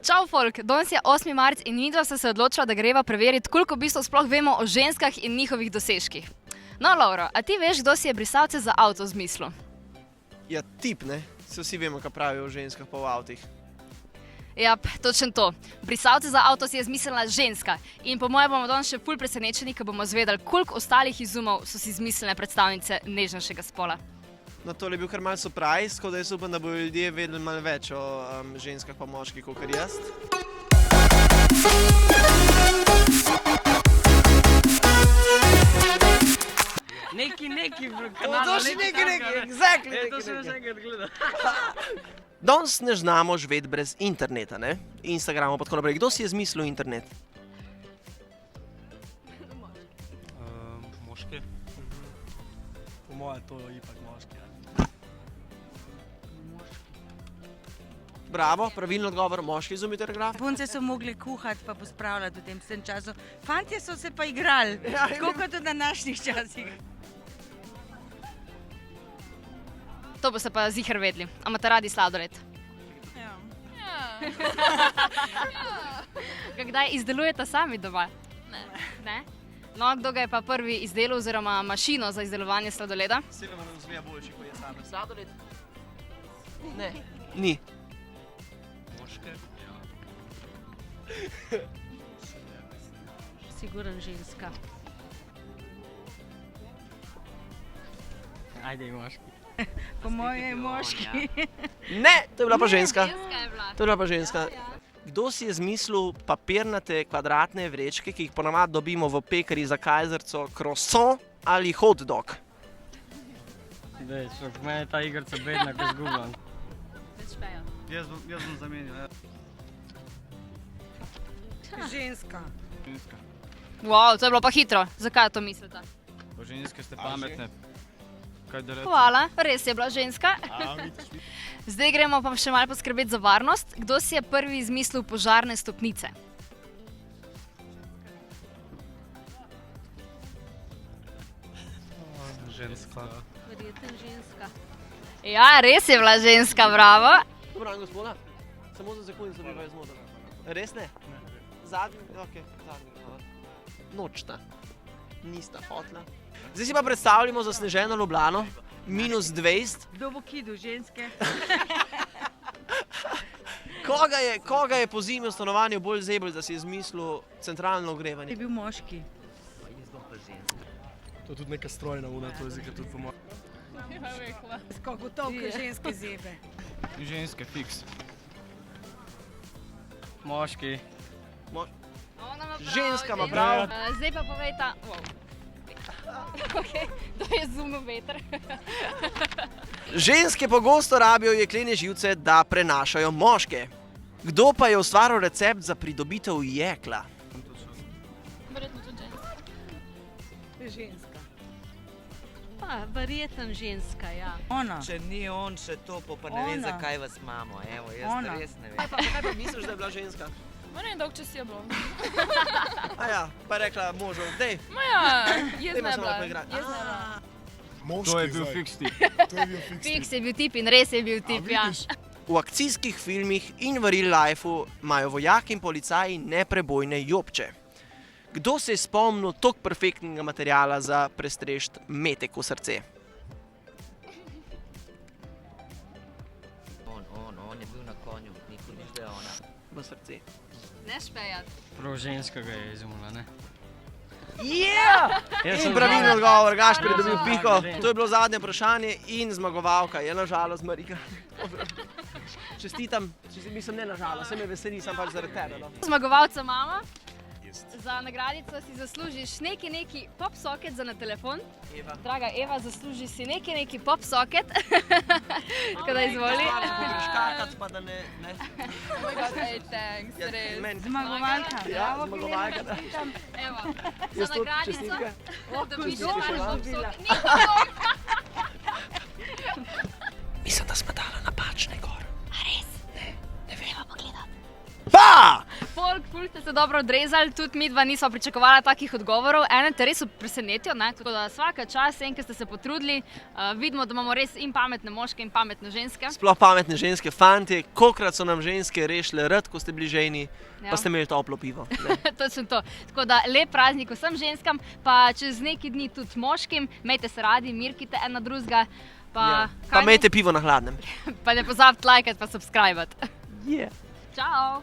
Čau, folk, danes je 8. marec in midva sta se odločila, da greva preveriti, koliko v bistvu sploh vemo o ženskah in njihovih dosežkih. No, Lauro, a ti veš, kdo si je brisalce za avto zmislil? Ja, tip, ne? Se vsi vemo, kaj pravijo o ženskah pa v avtih. Jap, točno to. Brisalce za avto si je zmislila ženska. In po mojem bomo danes še ful presenečeni, ko bomo zvedeli, koliko ostalih izumov so si izmislile predstavnice nežnejšega spola. No, tole je bil kar malo surprise, tako da jaz upam, da bodo ljudje vedeli malo več o ženskah pa moških, kakor jaz. Neki v To še neki, exactly neki. Danes ne znamo živeti brez interneta, ne? Instagrama pa tako naprej. Kdo si je izmislil internet? Moški. Po moje to je ipak moški. Bravo, pravilno odgovor, moški izumi telegraf. Punce so mogli kuhati pa pospravljati v tem času. Fantje so se pa igrali, tako kot v današnjih časih. To boste pa ziher vedeli. A imate radi sladoled? Ja. Kdaj izdelujete sami doma? Ne? No, kdo ga je pa prvi izdelal oziroma mašino za izdelovanje sladoleda? Silvano razvija boljši, kot je same. Sladoled? Ne. Ni. Moški? Siguran ženska. Ajde, moški. Po moje je moški. Ne, to je bila pa ženska. Ženska je bila. To je bila pa ženska. Kdo si je izmislil papirnate kvadratne vrečke, ki jih ponavadi dobimo v pekari za kajzerco, croissant ali hot dog? Dej, šok, meni je ta igrca bedna, ko zgubam. Jaz bom zamenil, ja. Ženska. Wow, to je bilo pa hitro. Zakaj to mislite? Po ženske ste pametne. Kaj da rečem? Hvala, res je bila ženska. Zdaj gremo pa še malo poskrbeti za varnost. Kdo si je prvi izmislil požarne stopnice? Ženska. Verjetno ženska. Ja, res je bila ženska, bravo. Dobro, gospoda, samo za sekundico bi pa jaz zmotil. Res ne? Zadnji, okej, zadnji. Nočna. Nista hotla. Zdaj si pa predstavljamo zasneženo Ljubljano, -20. Kdo bo kidal ženske? Koga je po zimi v stanovanju bolj zebel, da si je izmislil centralno ogrevanje? Je bil moški. To je tudi neka strojna una, to je zika tudi po moje. Gotovo, ko ženske zebe. Ženske, fiks. Moški. Ženska ima prav. Zdaj pa povejta... Okej, to je zunil veter. Ženske pogosto rabijo jeklene živce, da prenašajo moške. Kdo pa je ustvaril recept za pridobitev jekla? Verjetno tudi ženska. Ženska. Pa, verjetno ženska, ja. Ona. Če ni on še topo, pa ne vem, Ona. zakaj vas imamo. Evo, jaz Ona. res ne vem. Kaj pa misliš, da je bila ženska? Ma ne, dolg čas je bilo. Aja, pa je rekla možu, dej. Ma ja, jaz Dajmo ne se malo bila. poigrati. Jaz ne bila. To je bil fiks tip. Fiks je bil tip in res je bil tip, ja. V akcijskih filmih in v real lifeu imajo vojaki in policaji neprebojne jobče. Kdo se je spomnil toliko perfektnega materiala za prestrešt metek v srce? On je bil na konju, nikoli nič, da je ona. V srce. Ne špejat. Prav ženska ga je izumila, ne? Yeah! In pravilno odgovor, Gašper je dobil piko. Vem. To je bilo zadnje vprašanje in zmagovalka je nažalost Marika. Čestitam, mislim ne nažalost, se me veseli, sem pač zaradi tebe. No. Zmagovalca imamo. Za nagradico si zaslužiš neki pop socket za na telefon. Eva. Draga Eva, zasluži si neki pop socket. Tako da izvoli. Greš kakat, pa da ne... Ej, thanks, res. Zmagovalka. Ja, zmagovalka, da. Evo, za Jaz tudi nagradico čestitke. dobiš Čestitke še vam. pop socket. Mislim, da smo dala napačne gor. A res? Ne vem. Treba pogledati. Pa! ful ste se dobro odrezali, tudi mi dva nismo pričakovali takih odgovorov. Ene te res presenetijo, ne? Tako da vsaka čas, ki ste se potrudili, vidimo, da imamo res in pametne moške in pametne ženske. Sploh pametne ženske, fantje, kolikrat so nam ženske rešile rad, ko ste bili žejni, Ja. pa ste imeli toplo pivo. Ne? Točno to. Tako da lep praznik vsem ženskam, pa čez neki dni tudi moškim, imejte se radi, mirkite ena drugega. Ja. Pa imejte pivo na hladnem. Pa ne pozabite lajkati pa subskrbati. Yeah. Čau!